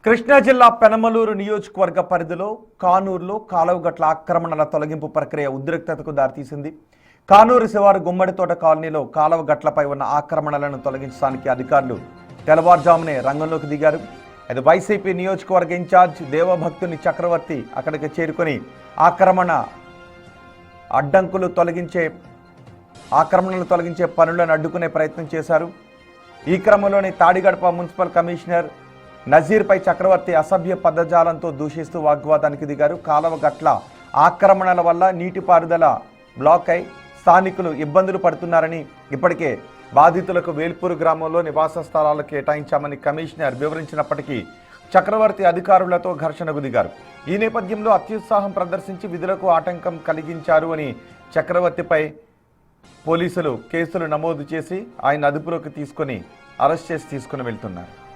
కృష్ణా జిల్లా పెనమలూరు నియోజకవర్గ పరిధిలో కానూరులో కాలువగట్ల ఆక్రమణల తొలగింపు ప్రక్రియ ఉద్రిక్తతకు దారితీసింది. కానూరు శివారు గుమ్మడితోట కాలనీలో కాలువగట్లపై ఉన్న ఆక్రమణలను తొలగించడానికి అధికారులు తెల్లవారుజామునే రంగంలోకి దిగారు. అది వైసీపీ నియోజకవర్గ ఇన్ఛార్జ్ దేవభక్తుని చక్రవర్తి అక్కడికి చేరుకొని ఆక్రమణలు తొలగించే పనులను అడ్డుకునే ప్రయత్నం చేశారు. ఈ క్రమంలోనే తాడిగడప మున్సిపల్ కమిషనర్ నజీర్పై చక్రవర్తి అసభ్య పదజాలంతో దూషిస్తూ వాగ్వాదానికి దిగారు. కాలువగట్ల ఆక్రమణల వల్ల నీటిపారుదల బ్లాక్ అయి స్థానికులు ఇబ్బందులు పడుతున్నారని, ఇప్పటికే బాధితులకు వేల్పూరు గ్రామంలో నివాస స్థలాలు కేటాయించామని కమిషనర్ వివరించినప్పటికీ చక్రవర్తి అధికారులతో ఘర్షణకు దిగారు. ఈ నేపథ్యంలో అత్యుత్సాహం ప్రదర్శించి విధులకు ఆటంకం కలిగించారు అని చక్రవర్తిపై పోలీసులు కేసులు నమోదు చేసి ఆయన అదుపులోకి తీసుకుని అరెస్ట్ చేసి తీసుకుని వెళ్తున్నారు.